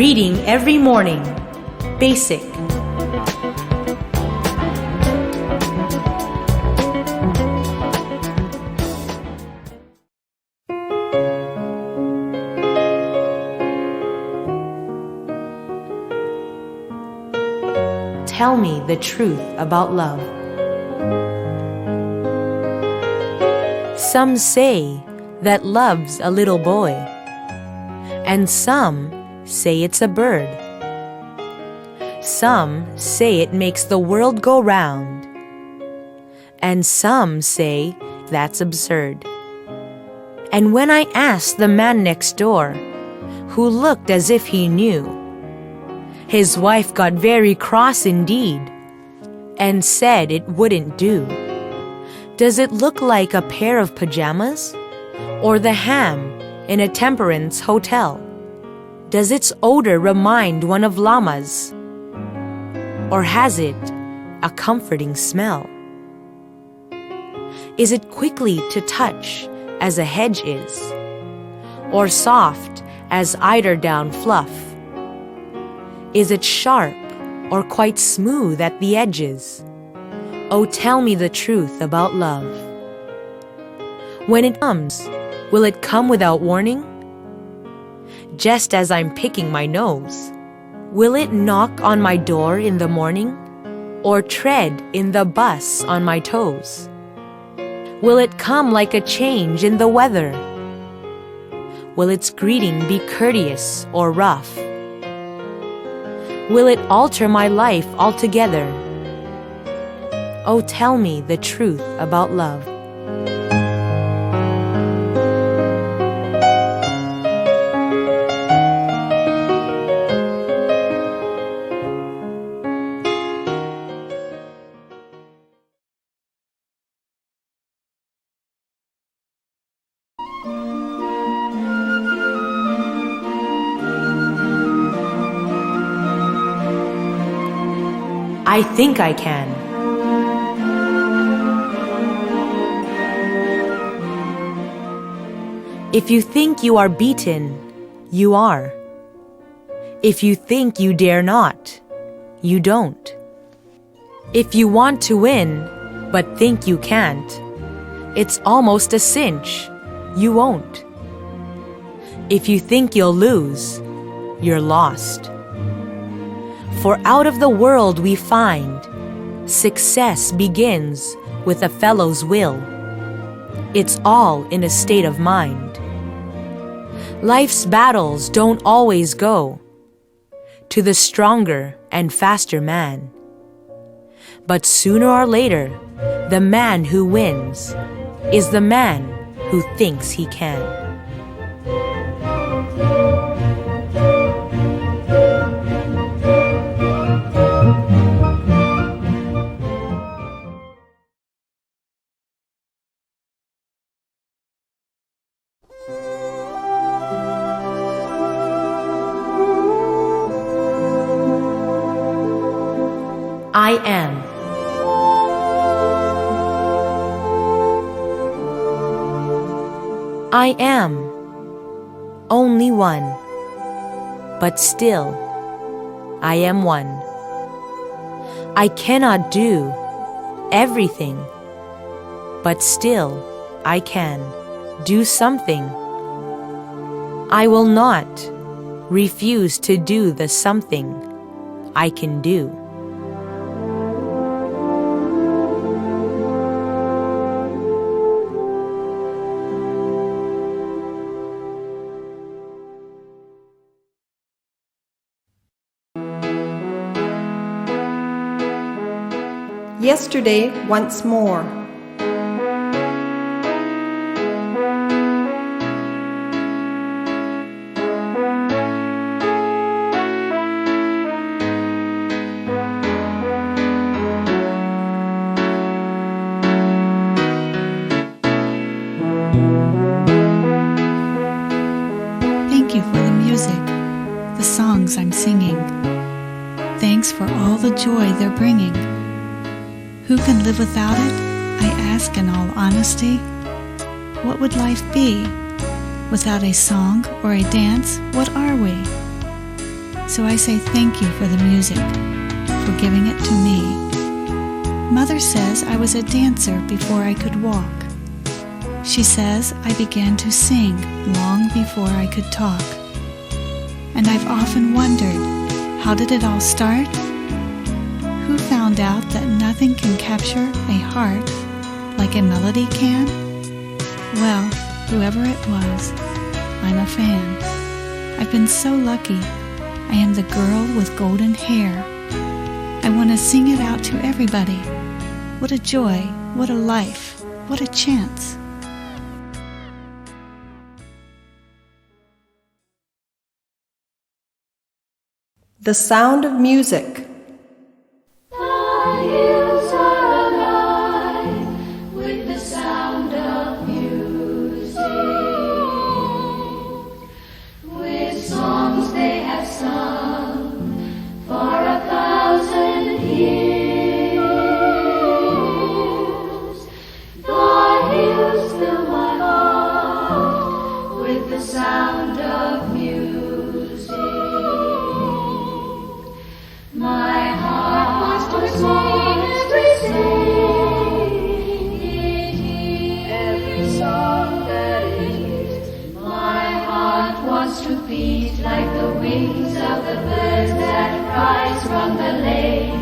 Reading every morning. Basic. Tell me the truth about love. Some say that love's a little boy, and some say it's a bird. Some say it makes the world go round, and some say that's absurd. And when I asked the man next door, who looked as if he knew, his wife got very cross indeed, and said it wouldn't do. Does it look like a pair of pajamas, or the ham in a temperance hotel? Does its odor remind one of llamas, or has it a comforting smell? Is it quickly to touch as a hedge is, or soft as eiderdown fluff? Is it sharp or quite smooth at the edges? Oh, tell me the truth about love. When it comes, will it come without warning? Just as I'm picking my nose, will it knock on my door in the morning, or tread in the bus on my toes? Will it come like a change in the weather? Will its greeting be courteous or rough? Will it alter my life altogether? Oh, tell me the truth about love. I think I can. If you think you are beaten, you are. If you think you dare not, you don't. If you want to win, but think you can't, it's almost a cinch, you won't. If you think you'll lose, you're lost. For out of the world we find, success begins with a fellow's will. It's all in a state of mind. Life's battles don't always go to the stronger and faster man. But sooner or later, the man who wins is the man who thinks he can. I am. I am only one, but still I am one. I cannot do everything, but still I can do something. I will not refuse to do the something I can do. Yesterday once more. Thank you for the music, the songs I'm singing. Thanks for all the joy they're bringing. Who can live without it? I ask in all honesty. What would life be? Without a song or a dance, what are we? So I say thank you for the music, for giving it to me. Mother says I was a dancer before I could walk. She says I began to sing long before I could talk. And I've often wondered, how did it all start? Who found out that nothing can capture a heart like a melody can? Well, whoever it was, I'm a fan. I've been so lucky. I am the girl with golden hair. I want to sing it out to everybody. What a joy, what a life, what a chance. The sound of music. The hills are alive with the sound of music, with songs they have sung for 1,000 years. The hills fill my heart with the sound of music. My heart wants to sing every song that it hears. My heart wants to beat like the wings of the birds that rise from the lake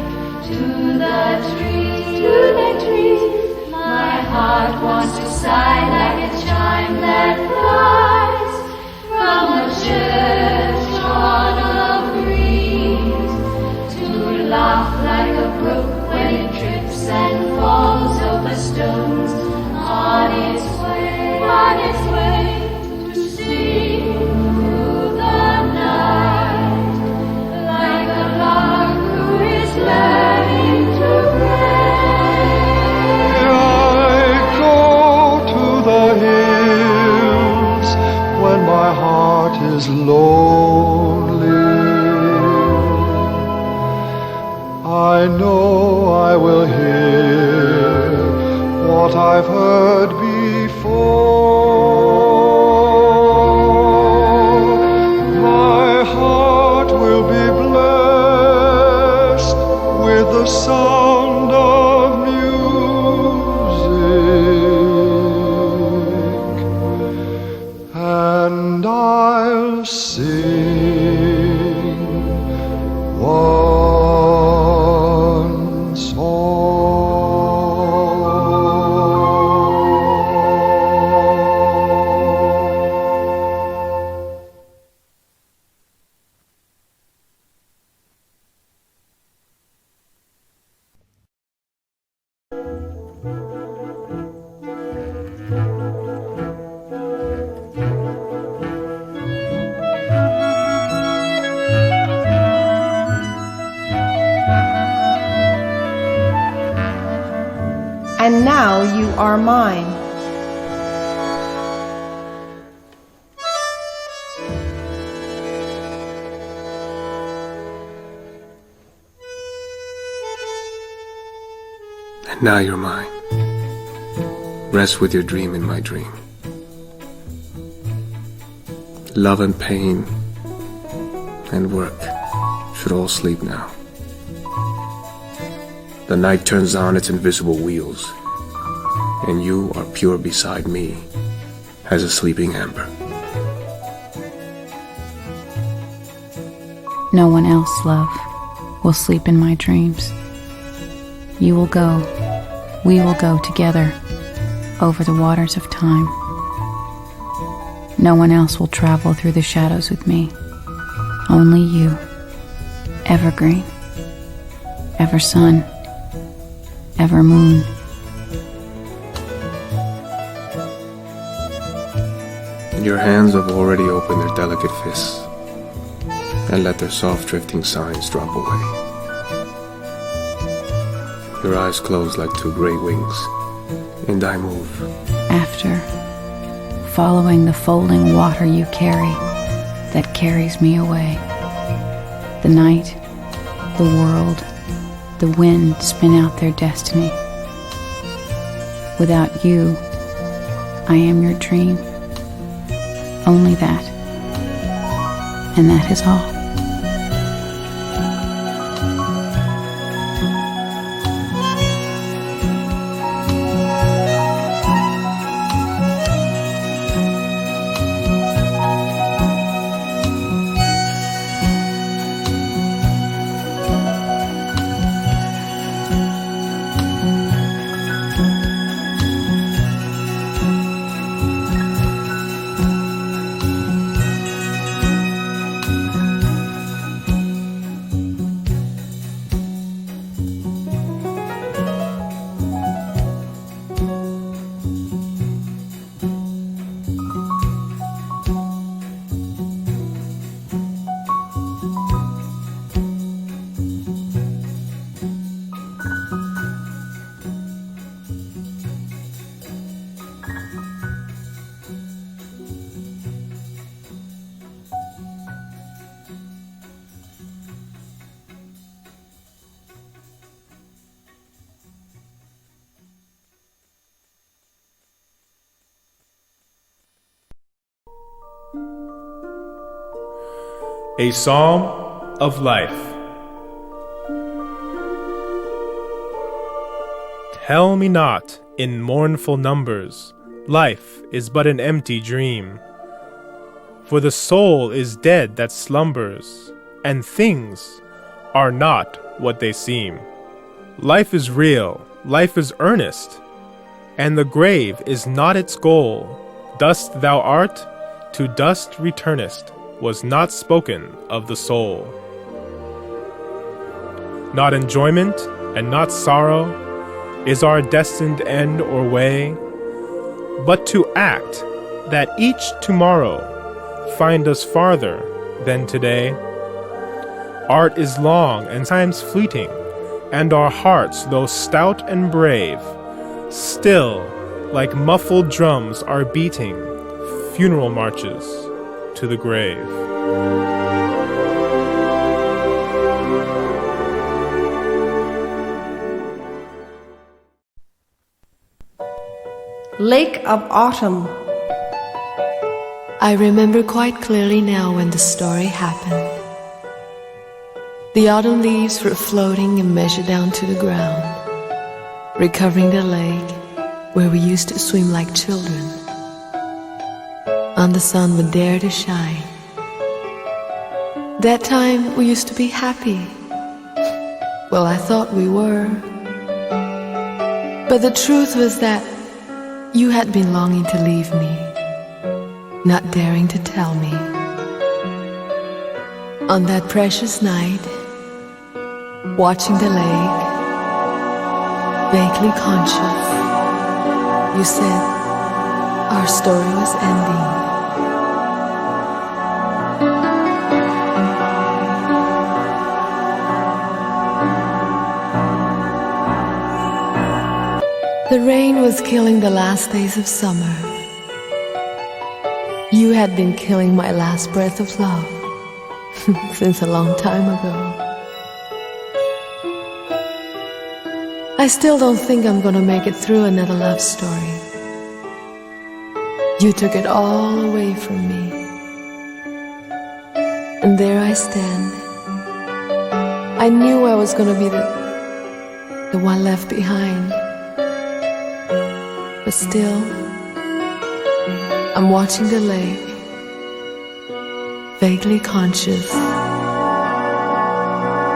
to the trees. My heart wants to sigh like a chime that flies from the church on a breeze, to laugh like a brook when it trips and falls over stones, on its way to sing through the night, like a lark who is learning to I go to the hills when my heart is lonely. I know I will hear what I've heard before. My heart will be blessed with the sound of music, and I'll sing one song. And now you are mine. And now you're mine. Rest with your dream in my dream. Love and pain and work should all sleep now. The night turns on its invisible wheels, and you are pure beside me as a sleeping ember. No one else, love, will sleep in my dreams. You will go, we will go together over the waters of time. No one else will travel through the shadows with me. Only you, evergreen, ever sun, ever moon. Your hands have already opened their delicate fists and let their soft drifting signs drop away. Your eyes close like two great wings, and I move. After, following the folding water you carry that carries me away. The night, the world, the wind spin out their destiny. Without you, I am your dream. Only that. And that is all. A Psalm of Life. Tell me not in mournful numbers, life is but an empty dream. For the soul is dead that slumbers, and things are not what they seem. Life is real, life is earnest, and the grave is not its goal. Dust thou art, to dust returnest, was not spoken of the soul. Not enjoyment and not sorrow is our destined end or way, but to act that each tomorrow find us farther than today. Art is long and time's fleeting, and our hearts, though stout and brave, still like muffled drums are beating funeral marches to the grave. Lake of Autumn. I remember quite clearly now when the story happened. The autumn leaves were floating and measured down to the ground, recovering the lake where we used to swim like children. And the sun would dare to shine. That time we used to be happy. Well, I thought we were. But the truth was that you had been longing to leave me, not daring to tell me. On that precious night, watching the lake, vaguely conscious, you said our story was ending. The rain was killing the last days of summer. You had been killing my last breath of love since a long time ago. I still don't think I'm gonna make it through another love story. You took it all away from me. And there I stand. I knew I was gonna be the one left behind. But still, I'm watching the lake, vaguely conscious,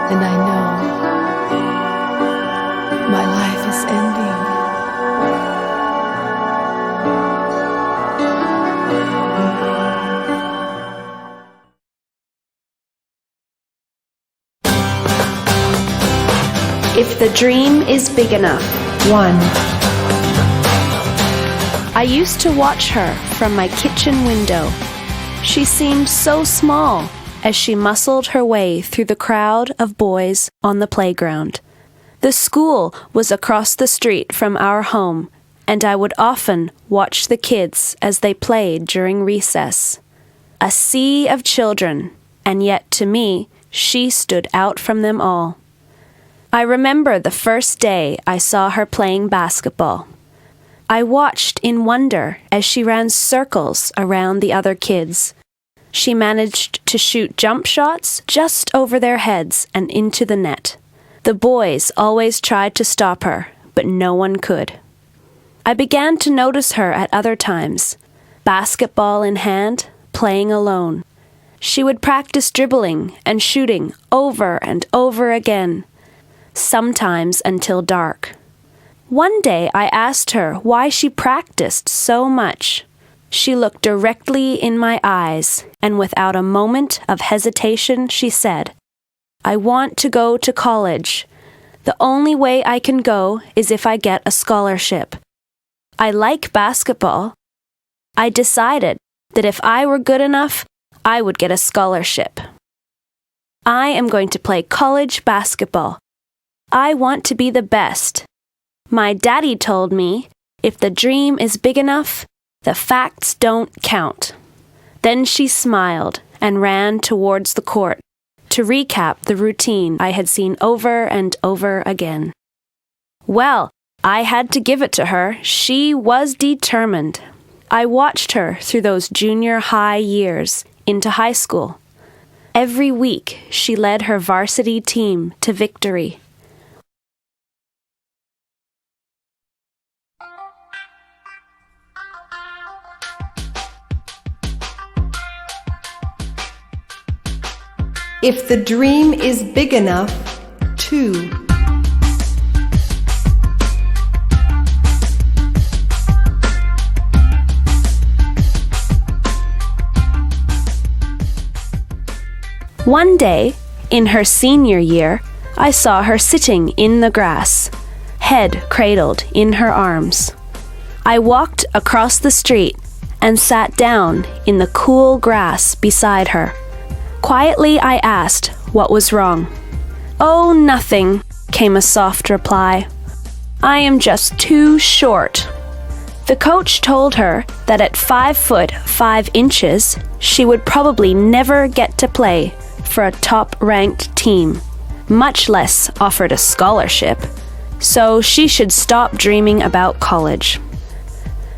and I know my life is ending. If the dream is big enough. 1. I used to watch her from my kitchen window. She seemed so small as she muscled her way through the crowd of boys on the playground. The school was across the street from our home, and I would often watch the kids as they played during recess. A sea of children, and yet to me, she stood out from them all. I remember the first day I saw her playing basketball. I watched in wonder as she ran circles around the other kids. She managed to shoot jump shots just over their heads and into the net. The boys always tried to stop her, but no one could. I began to notice her at other times, basketball in hand, playing alone. She would practice dribbling and shooting over and over again, sometimes until dark. One day I asked her why she practiced so much. She looked directly in my eyes, and without a moment of hesitation, she said, "I want to go to college. The only way I can go is if I get a scholarship. I like basketball. I decided that if I were good enough, I would get a scholarship. I am going to play college basketball. I want to be the best. My daddy told me, if the dream is big enough, the facts don't count." Then she smiled and ran towards the court to recap the routine I had seen over and over again. Well, I had to give it to her. She was determined. I watched her through those junior high years into high school. Every week, she led her varsity team to victory. If the dream is big enough, two. One day, in her senior year, I saw her sitting in the grass, head cradled in her arms. I walked across the street and sat down in the cool grass beside her. Quietly, I asked what was wrong. "Oh, nothing," came a soft reply. "I am just too short." The coach told her that at 5 foot 5 inches, she would probably never get to play for a top-ranked team, much less offered a scholarship, so she should stop dreaming about college.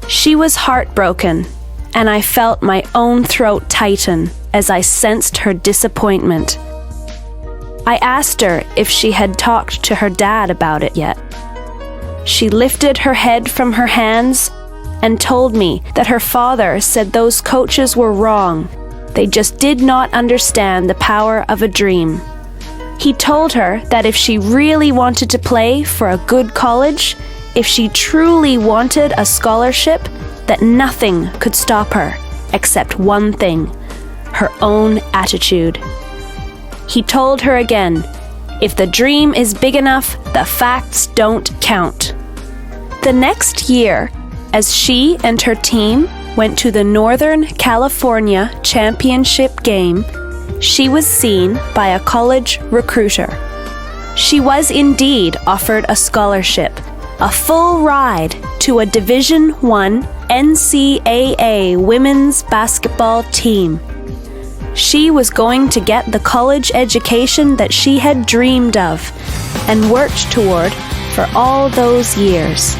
She was heartbroken, and I felt my own throat tighten as I sensed her disappointment. I asked her if she had talked to her dad about it yet. She lifted her head from her hands and told me that her father said those coaches were wrong. They just did not understand the power of a dream. He told her that if she really wanted to play for a good college, if she truly wanted a scholarship, that nothing could stop her except one thing: her own attitude. He told her again, if the dream is big enough, the facts don't count. The next year, as she and her team went to the Northern California Championship game, she was seen by a college recruiter. She was indeed offered a scholarship, a full ride to a Division I NCAA women's basketball team. She was going to get the college education that she had dreamed of and worked toward for all those years.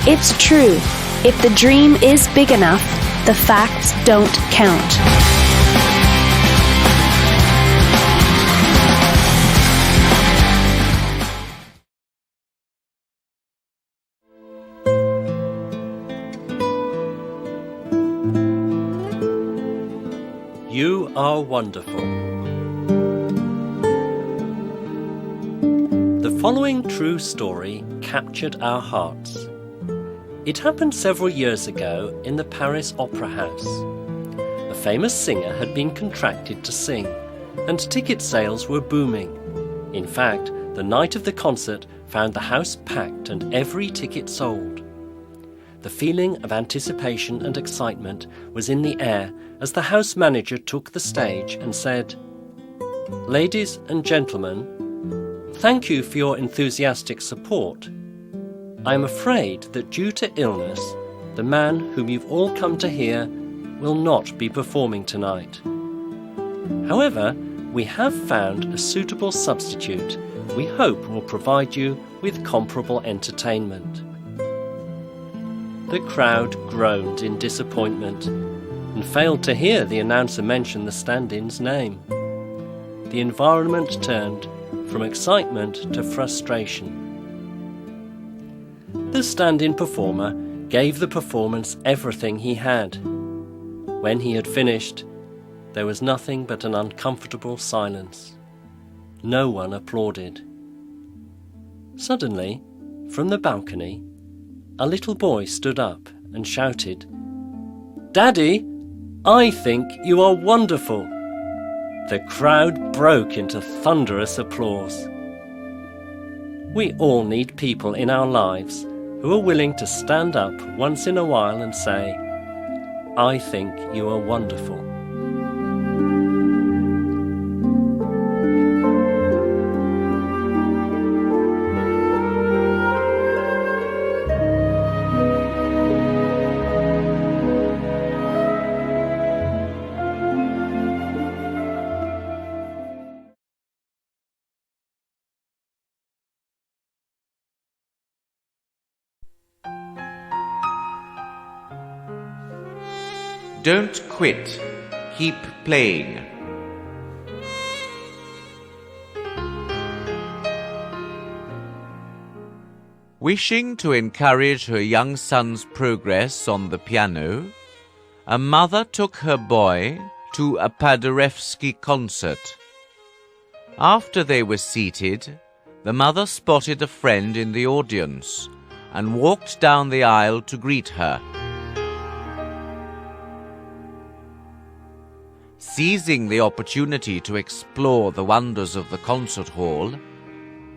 It's true, if the dream is big enough, the facts don't count. You are wonderful. The following true story captured our hearts. It happened several years ago in the Paris Opera House. A famous singer had been contracted to sing, and ticket sales were booming. In fact, the night of the concert found the house packed and every ticket sold. The feeling of anticipation and excitement was in the air as the house manager took the stage and said, "Ladies and gentlemen, thank you for your enthusiastic support. I am afraid that due to illness, the man whom you've all come to hear will not be performing tonight. However, we have found a suitable substitute we hope will provide you with comparable entertainment." The crowd groaned in disappointment and failed to hear the announcer mention the stand-in's name. The environment turned from excitement to frustration. The stand-in performer gave the performance everything he had. When he had finished, there was nothing but an uncomfortable silence. No one applauded. Suddenly, from the balcony, a little boy stood up and shouted, "Daddy, I think you are wonderful." The crowd broke into thunderous applause. We all need people in our lives who are willing to stand up once in a while and say, "I think you are wonderful." Don't quit. Keep playing. Wishing to encourage her young son's progress on the piano, a mother took her boy to a Paderewski concert. After they were seated, the mother spotted a friend in the audience and walked down the aisle to greet her. Seizing the opportunity to explore the wonders of the concert hall,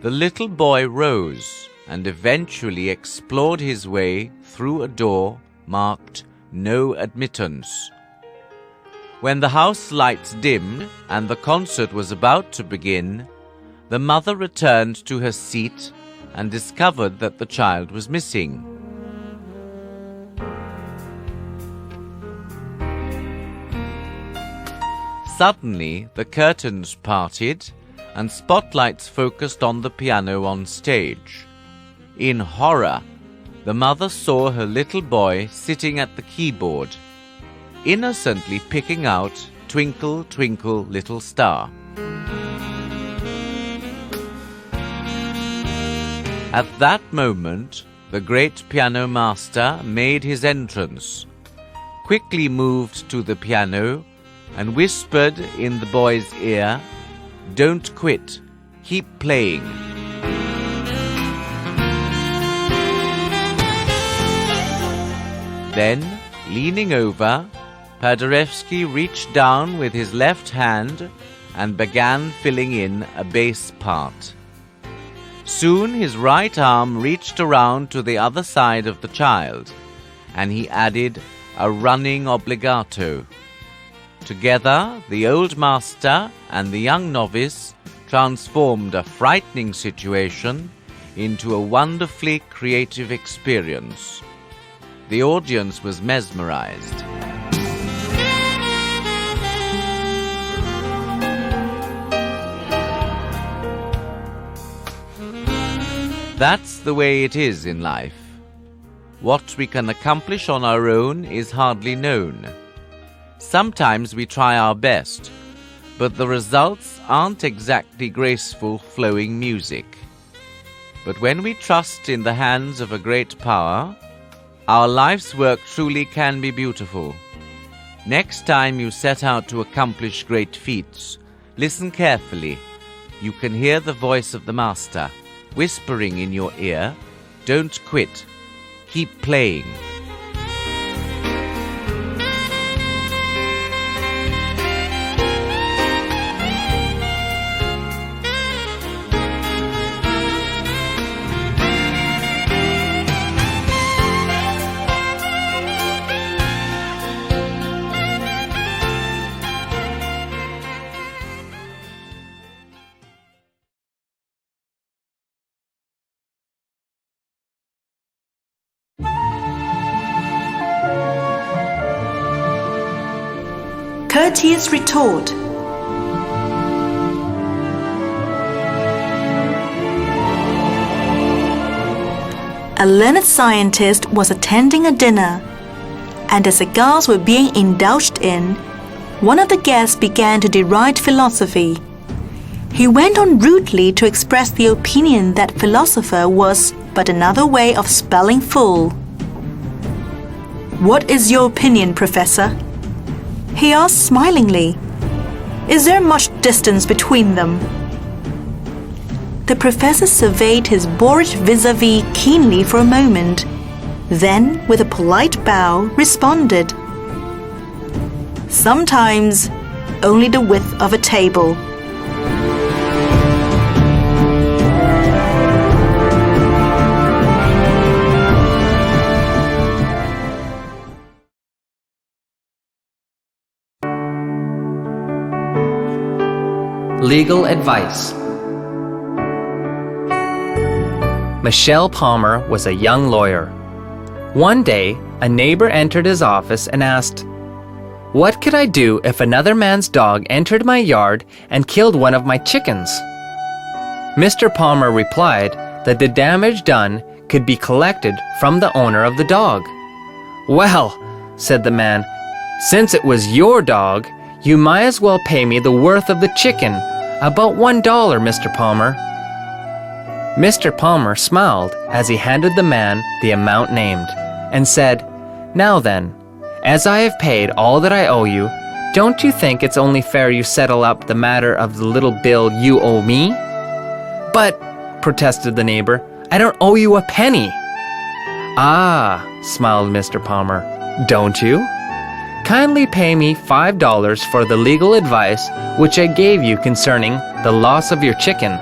the little boy rose and eventually explored his way through a door marked "No Admittance." When the house lights dimmed and the concert was about to begin, the mother returned to her seat and discovered that the child was missing. Suddenly, the curtains parted and spotlights focused on the piano on stage. In horror, the mother saw her little boy sitting at the keyboard, innocently picking out "Twinkle, Twinkle, Little Star." At that moment, the great piano master made his entrance, quickly moved to the piano, and whispered in the boy's ear, "Don't quit, keep playing." Then, leaning over, Paderewski reached down with his left hand and began filling in a bass part. Soon his right arm reached around to the other side of the child, and he added a running obbligato. Together, the old master and the young novice transformed a frightening situation into a wonderfully creative experience. The audience was mesmerized. That's the way it is in life. What we can accomplish on our own is hardly known. Sometimes we try our best, but the results aren't exactly graceful, flowing music. But when we trust in the hands of a great power, our life's work truly can be beautiful. Next time you set out to accomplish great feats, listen carefully. You can hear the voice of the master, whispering in your ear, "Don't quit. Keep playing." Courteous retort. A learned scientist was attending a dinner, and as cigars were being indulged in, one of the guests began to deride philosophy. He went on rudely to express the opinion that philosopher was but another way of spelling fool. "What is your opinion, Professor?" he asked smilingly. "Is there much distance between them?" The professor surveyed his boorish vis-a-vis keenly for a moment, then, with a polite bow, responded, "Sometimes only the width of a table." Legal advice. Michelle Palmer was a young lawyer. One day, a neighbor entered his office and asked, "What could I do if another man's dog entered my yard and killed one of my chickens?" Mr. Palmer replied that the damage done could be collected from the owner of the dog. "Well," said the man, Since it was your dog, you might as well pay me the worth of the chicken, about $1, Mr. Palmer. Mr. Palmer smiled as he handed the man the amount named and said, "Now then, as I have paid all that I owe you, don't you think it's only fair you settle up the matter of the little bill you owe me?" "But," protested the neighbor, "I don't owe you a penny." "Ah," smiled Mr. Palmer, "don't you? Kindly pay me $5 for the legal advice which I gave you concerning the loss of your chicken."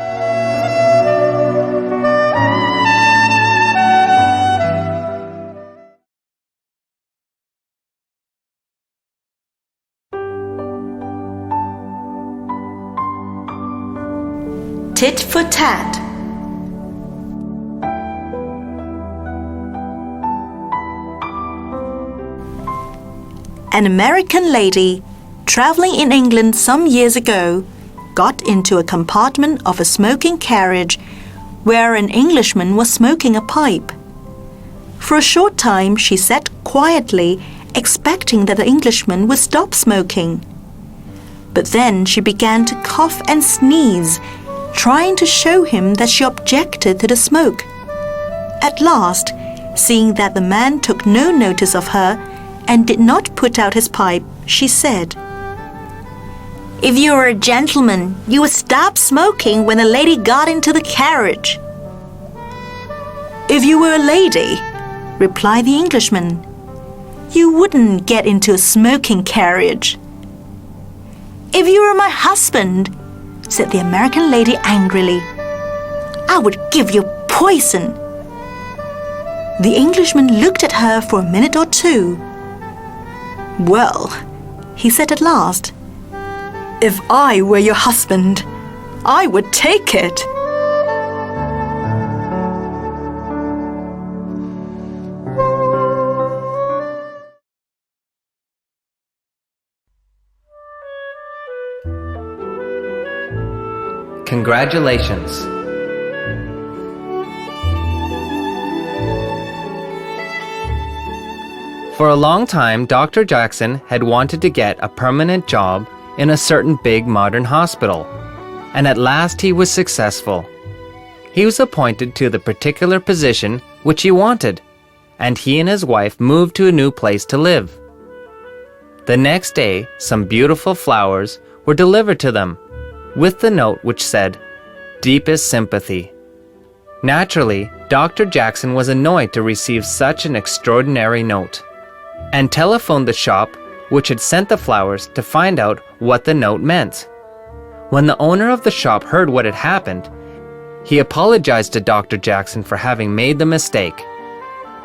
Tit for tat. An American lady traveling in England some years ago got into a compartment of a smoking carriage where an Englishman was smoking a pipe. For a short time she sat quietly, expecting that the Englishman would stop smoking. But then she began to cough and sneeze, trying to show him that she objected to the smoke. At last, seeing that the man took no notice of her and did not put out his pipe, she said, "If you were a gentleman, you would stop smoking when the lady got into the carriage." "If you were a lady," replied the Englishman, "you wouldn't get into a smoking carriage." "If you were my husband," said the American lady angrily, "I would give you poison." The Englishman looked at her for a minute or two. "Well," he said at last, "if I were your husband, I would take it." Congratulations. For a long time, Dr. Jackson had wanted to get a permanent job in a certain big modern hospital, and at last he was successful. He was appointed to the particular position which he wanted, and he and his wife moved to a new place to live. The next day, some beautiful flowers were delivered to them, with the note which said, "Deepest sympathy." Naturally, Dr. Jackson was annoyed to receive such an extraordinary note, and telephoned the shop which had sent the flowers to find out what the note meant. When the owner of the shop heard what had happened, he apologized to Dr. Jackson for having made the mistake.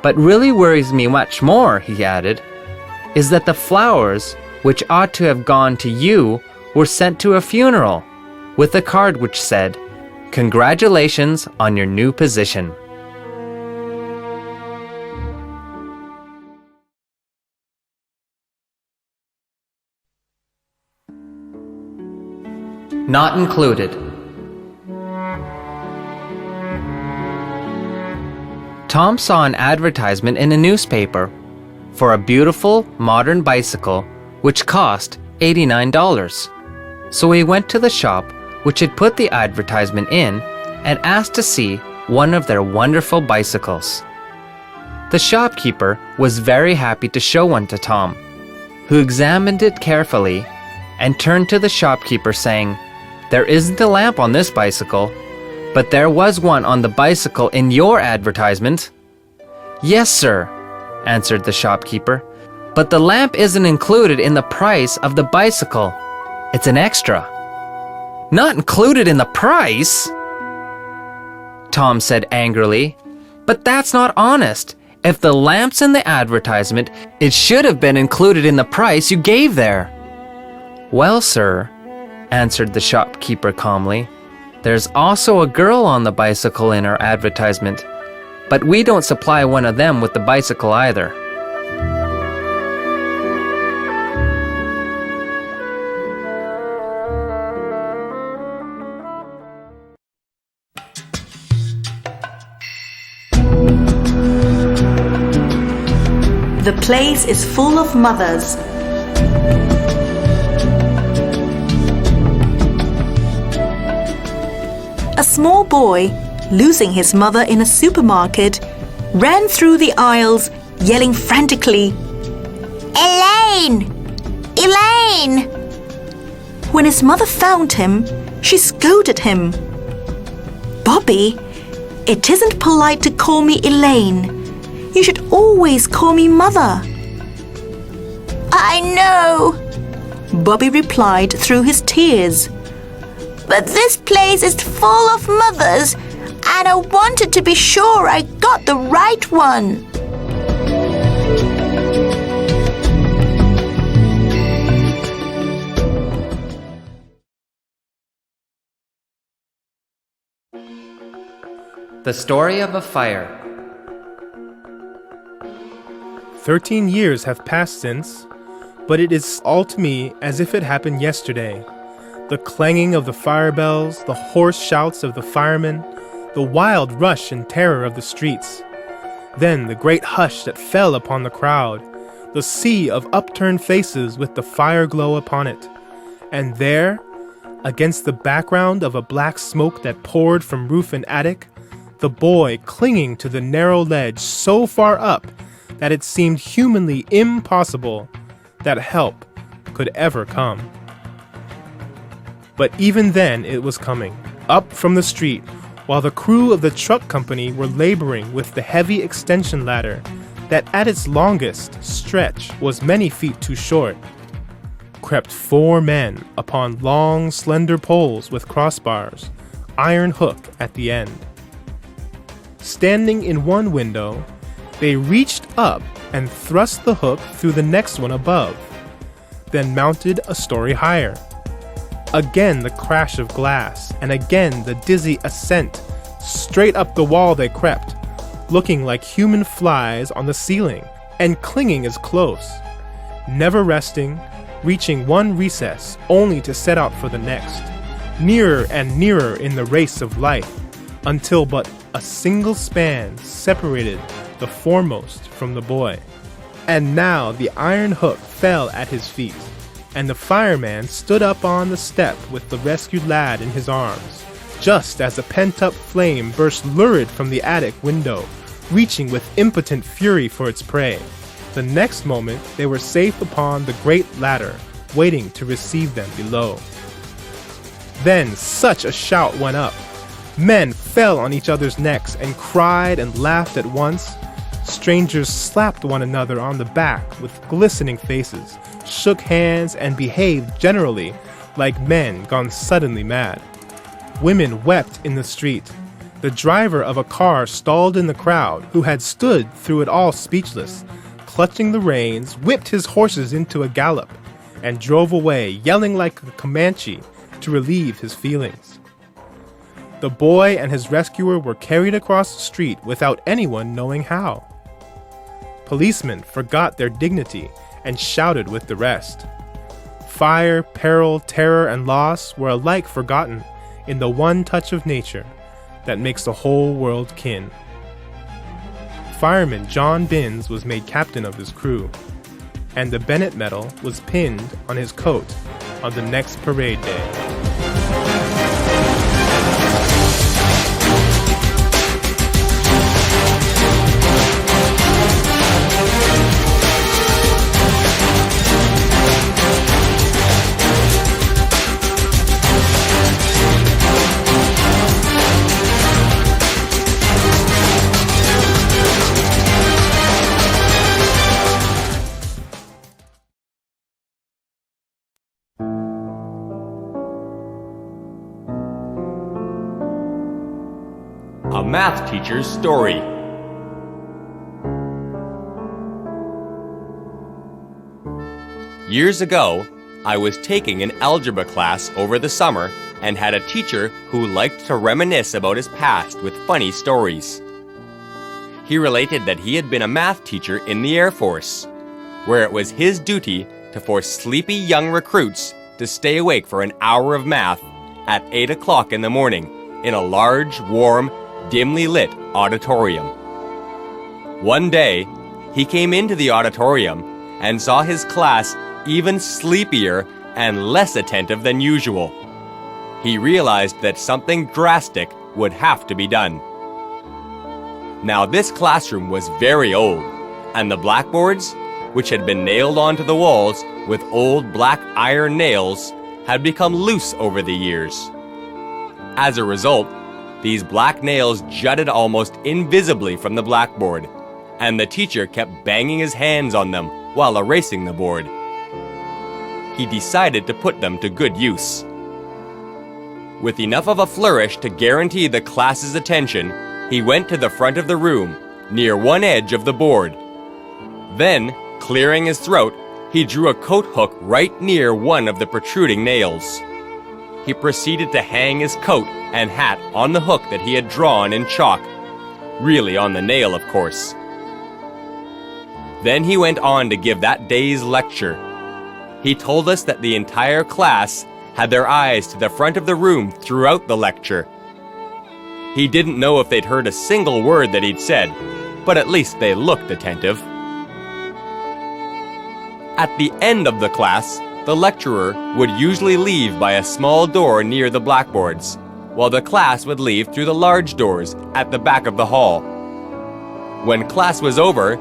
"But really worries me much more," he added, "is that the flowers, which ought to have gone to you, were sent to a funeral, with a card which said, 'Congratulations on your new position.'" Not included. Tom saw an advertisement in a newspaper for a beautiful modern bicycle which cost $89. So he went to the shop which had put the advertisement in and asked to see one of their wonderful bicycles. The shopkeeper was very happy to show one to Tom, who examined it carefully and turned to the shopkeeper saying, "There isn't a lamp on this bicycle, but there was one on the bicycle in your advertisement." "Yes, sir," answered the shopkeeper, "but the lamp isn't included in the price of the bicycle. It's an extra." "Not included in the price?" Tom said angrily. "But that's not honest. If the lamp's in the advertisement, it should have been included in the price you gave there." "Well, sir," answered the shopkeeper calmly, "there's also a girl on the bicycle in our advertisement, but we don't supply one of them with the bicycle either." The place is full of mothers, A small boy, losing his mother in a supermarket, ran through the aisles, yelling frantically, "Elaine! Elaine!" When his mother found him, she scolded him. "Bobby, it isn't polite to call me Elaine. You should always call me Mother." "I know," Bobby replied through his tears. "But this place is full of mothers, and I wanted to be sure I got the right one." The Story of a Fire. 13 years have passed since, but it is all to me as if it happened yesterday. The clanging of the fire bells, the hoarse shouts of the firemen, the wild rush and terror of the streets. Then the great hush that fell upon the crowd, the sea of upturned faces with the fire glow upon it. And there, against the background of a black smoke that poured from roof and attic, the boy clinging to the narrow ledge so far up that it seemed humanly impossible that help could ever come. But even then it was coming, up from the street, while the crew of the truck company were laboring with the heavy extension ladder that at its longest stretch was many feet too short. Crept 4 men upon long, slender poles with crossbars, iron hook at the end. Standing in one window, they reached up and thrust the hook through the next one above, then mounted a story higher. Again the crash of glass, and again the dizzy ascent. Straight up the wall they crept, looking like human flies on the ceiling, and clinging as close, never resting, reaching one recess only to set out for the next, nearer and nearer in the race of life, until but a single span separated the foremost from the boy. And now the iron hook fell at his feet, and the fireman stood up on the step with the rescued lad in his arms, just as a pent-up flame burst lurid from the attic window, reaching with impotent fury for its prey. The next moment they were safe upon the great ladder, waiting to receive them below. Then such a shout went up. Men fell on each other's necks and cried and laughed at once. Strangers slapped one another on the back with glistening faces, shook hands, and behaved generally like men gone suddenly mad. Women wept in the street. The driver of a car stalled in the crowd, who had stood through it all speechless, clutching the reins, whipped his horses into a gallop, and drove away, yelling like a Comanche to relieve his feelings. The boy and his rescuer were carried across the street without anyone knowing how. Policemen forgot their dignity and shouted with the rest. Fire, peril, terror, and loss were alike forgotten in the one touch of nature that makes the whole world kin. Fireman John Binns was made captain of his crew, and the Bennett Medal was pinned on his coat on the next parade day. A math teacher's story. Years ago, I was taking an algebra class over the summer and had a teacher who liked to reminisce about his past with funny stories. He related that he had been a math teacher in the Air Force, where it was his duty to force sleepy young recruits to stay awake for an hour of math at 8 o'clock in the morning in a large, warm, dimly lit auditorium. One day, he came into the auditorium and saw his class even sleepier and less attentive than usual. He realized that something drastic would have to be done. Now this classroom was very old, and the blackboards, which had been nailed onto the walls with old black iron nails, had become loose over the years. As a result, these black nails jutted almost invisibly from the blackboard, and the teacher kept banging his hands on them while erasing the board. He decided to put them to good use. With enough of a flourish to guarantee the class's attention, he went to the front of the room, near one edge of the board. Then, clearing his throat, he drew a coat hook right near one of the protruding nails. He proceeded to hang his coat and hat on the hook that he had drawn in chalk, really on the nail, of course. Then he went on to give that day's lecture. He told us that the entire class had their eyes to the front of the room throughout the lecture. He didn't know if they'd heard a single word that he'd said, but at least they looked attentive. At the end of the class, the lecturer would usually leave by a small door near the blackboards, while the class would leave through the large doors at the back of the hall. When class was over,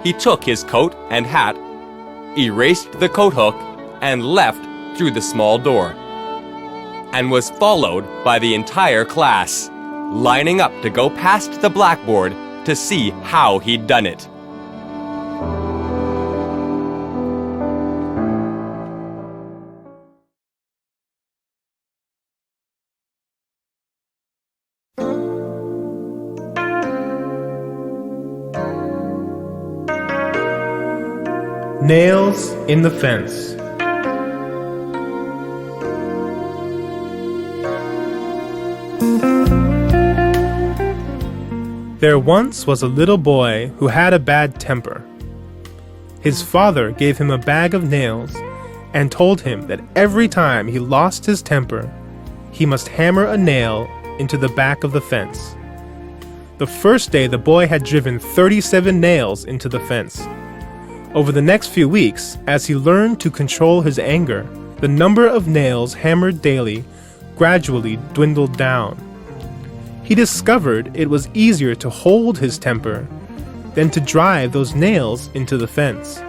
he took his coat and hat, erased the coat hook, and left through the small door, and was followed by the entire class, lining up to go past the blackboard to see how he'd done it. Nails in the fence. There once was a little boy who had a bad temper. His father gave him a bag of nails and told him that every time he lost his temper, he must hammer a nail into the back of the fence. The first day the boy had driven 37 nails into the fence. Over the next few weeks, as he learned to control his anger, the number of nails hammered daily gradually dwindled down. He discovered it was easier to hold his temper than to drive those nails into the fence.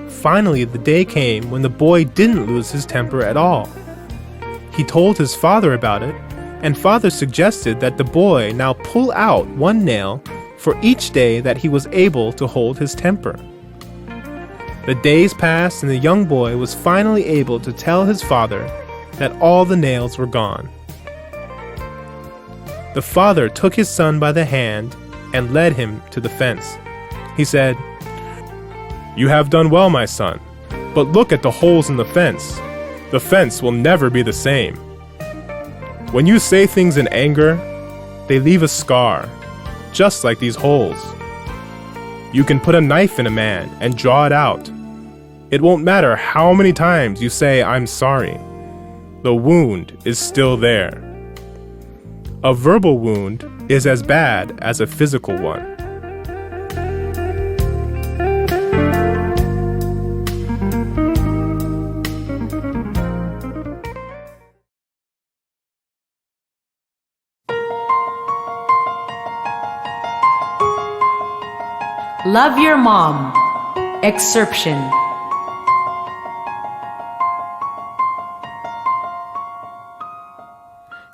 Finally, the day came when the boy didn't lose his temper at all. He told his father about it, and father suggested that the boy now pull out one nail for each day that he was able to hold his temper. The days passed, and the young boy was finally able to tell his father that all the nails were gone. The father took his son by the hand and led him to the fence. He said, "You have done well, my son, but look at the holes in the fence. The fence will never be the same. When you say things in anger, they leave a scar, just like these holes. You can put a knife in a man and draw it out. It won't matter how many times you say, 'I'm sorry.' The wound is still there. A verbal wound is as bad as a physical one." Love your mom. Excerption.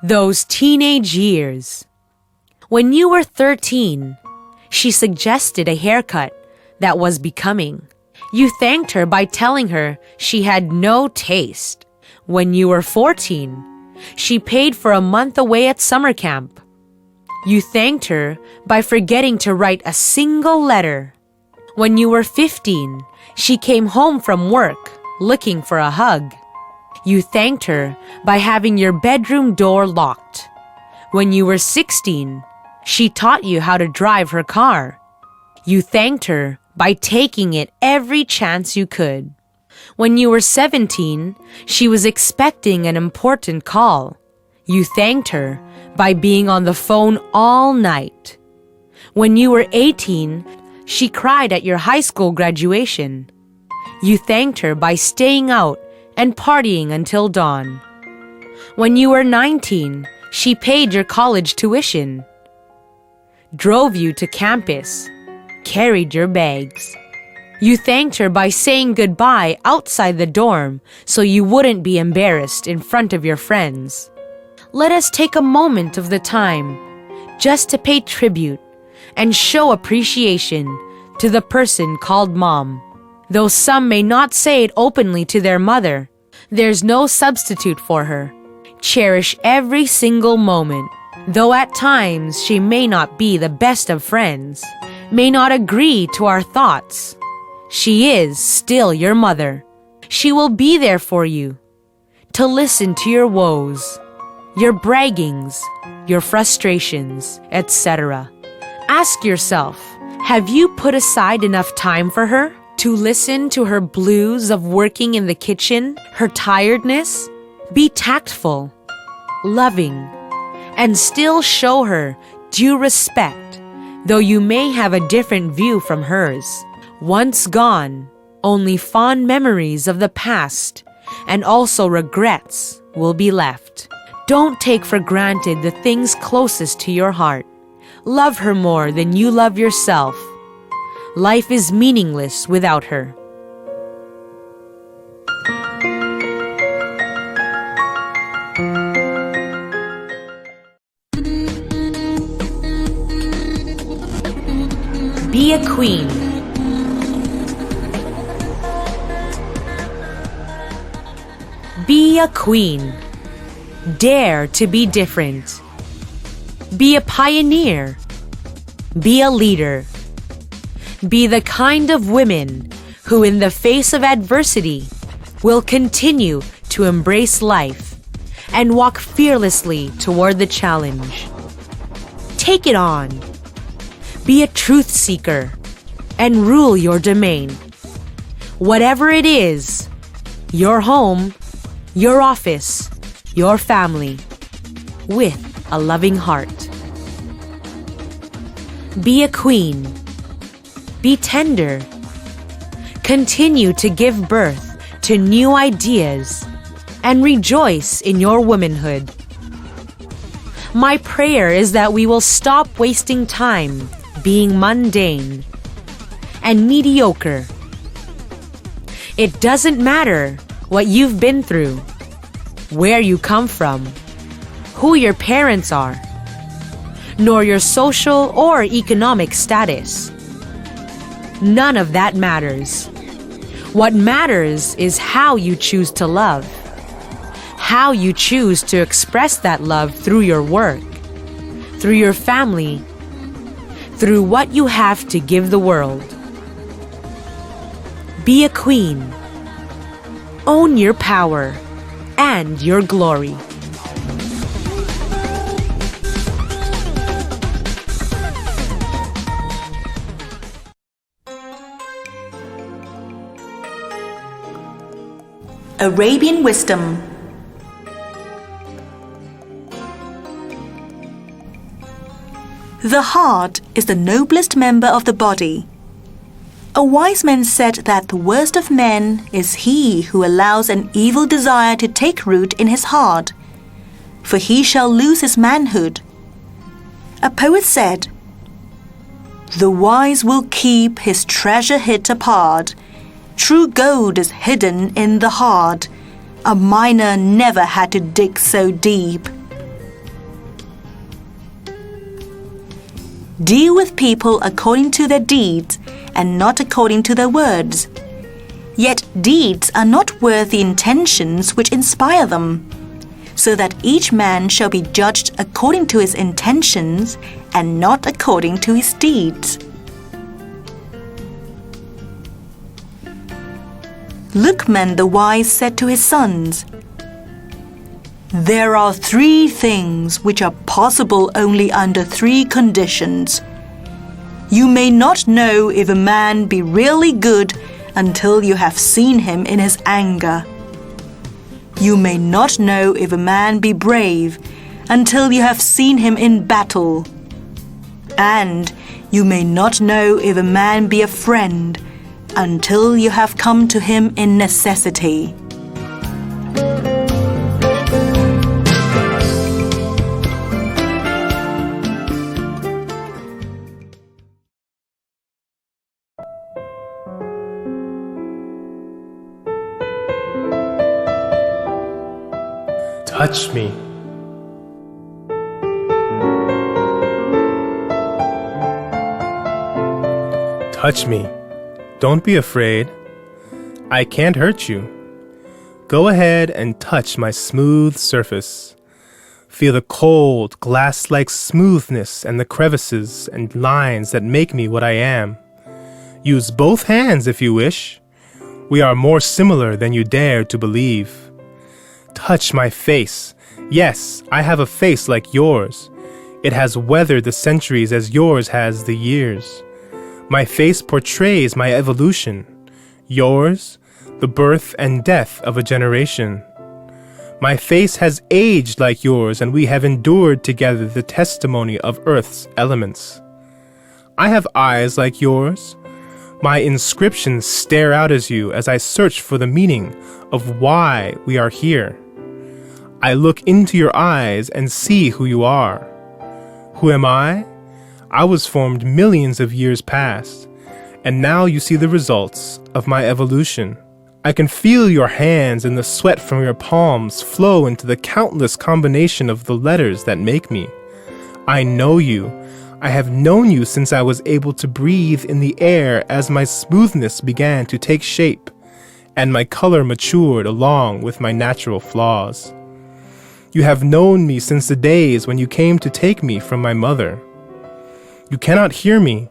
Those teenage years. When you were 13, she suggested a haircut that was becoming. You thanked her by telling her she had no taste. When you were 14, she paid for a month away at summer camp. You thanked her by forgetting to write a single letter. When you were 15, she came home from work looking for a hug. You thanked her by having your bedroom door locked. When you were 16, she taught you how to drive her car. You thanked her by taking it every chance you could. When you were 17, she was expecting an important call. You thanked her by being on the phone all night. When you were 18, she cried at your high school graduation. You thanked her by staying out and partying until dawn. When you were 19, she paid your college tuition, drove you to campus, carried your bags. You thanked her by saying goodbye outside the dorm so you wouldn't be embarrassed in front of your friends. Let us take a moment of the time just to pay tribute and show appreciation to the person called Mom. Though some may not say it openly to their mother, there's no substitute for her. Cherish every single moment, though at times she may not be the best of friends, may not agree to our thoughts. She is still your mother. She will be there for you, to listen to your woes, your braggings, your frustrations, etc. Ask yourself, have you put aside enough time for her to listen to her blues of working in the kitchen, her tiredness? Be tactful, loving, and still show her due respect, though you may have a different view from hers. Once gone, only fond memories of the past and also regrets will be left. Don't take for granted the things closest to your heart. Love her more than you love yourself. Life is meaningless without her. Be a queen. Be a queen. Dare to be different. Be a pioneer. Be a leader. Be the kind of women who, in the face of adversity, will continue to embrace life and walk fearlessly toward the challenge. Take it on. Be a truth seeker and rule your domain. Whatever it is, your home, your office, your family, with a loving heart. Be a queen. Be tender. Continue to give birth to new ideas and rejoice in your womanhood. My prayer is that we will stop wasting time being mundane and mediocre. It doesn't matter what you've been through, where you come from, who your parents are, nor your social or economic status. None of that matters. What matters is how you choose to love, how you choose to express that love through your work, through your family, through what you have to give the world. Be a queen. Own your power and your glory. Arabian Wisdom. The heart is the noblest member of the body. A wise man said that the worst of men is he who allows an evil desire to take root in his heart, for he shall lose his manhood. A poet said, "The wise will keep his treasure hid apart. True gold is hidden in the heart. A miner never had to dig so deep." Deal with people according to their deeds and not according to their words. Yet deeds are not worth the intentions which inspire them, so that each man shall be judged according to his intentions and not according to his deeds. Luqman the wise said to his sons, "There are 3 things which are possible only under 3 conditions. You may not know if a man be really good until you have seen him in his anger. You may not know if a man be brave until you have seen him in battle. And you may not know if a man be a friend until you have come to Him in necessity. Touch me. Touch me. Don't be afraid. I can't hurt you. Go ahead and touch my smooth surface. Feel the cold, glass-like smoothness and the crevices and lines that make me what I am. Use both hands if you wish. We are more similar than you dare to believe. Touch my face. Yes, I have a face like yours. It has weathered the centuries as yours has the years. My face portrays my evolution. Yours, the birth and death of a generation. My face has aged like yours, and we have endured together the testimony of Earth's elements. I have eyes like yours. My inscriptions stare out as you as I search for the meaning of why we are here. I look into your eyes and see who you are. Who am I? I was formed millions of years past, and now you see the results of my evolution. I can feel your hands and the sweat from your palms flow into the countless combination of the letters that make me. I know you. I have known you since I was able to breathe in the air as my smoothness began to take shape, and my color matured along with my natural flaws. You have known me since the days when you came to take me from my mother. You cannot hear me.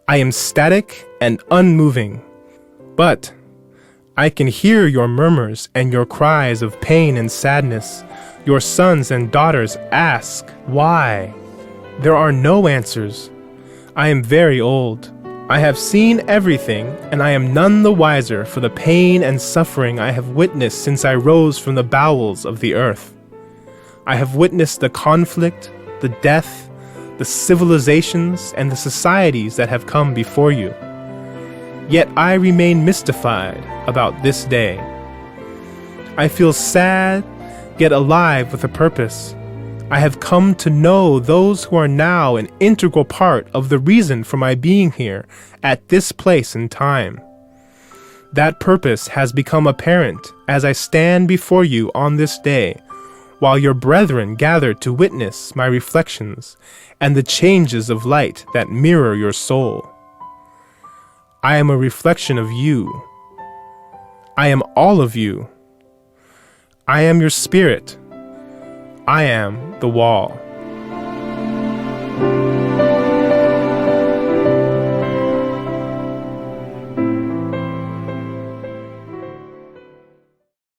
I am static and unmoving. But I can hear your murmurs and your cries of pain and sadness. Your sons and daughters ask, why? There are no answers. I am very old. I have seen everything, and I am none the wiser for the pain and suffering I have witnessed since I rose from the bowels of the earth. I have witnessed the conflict, the death, the civilizations, and the societies that have come before you. Yet I remain mystified about this day. I feel sad, yet alive with a purpose. I have come to know those who are now an integral part of the reason for my being here at this place and time. That purpose has become apparent as I stand before you on this day, while your brethren gather to witness my reflections and the changes of light that mirror your soul. I am a reflection of you. I am all of you. I am your spirit. I am the wall.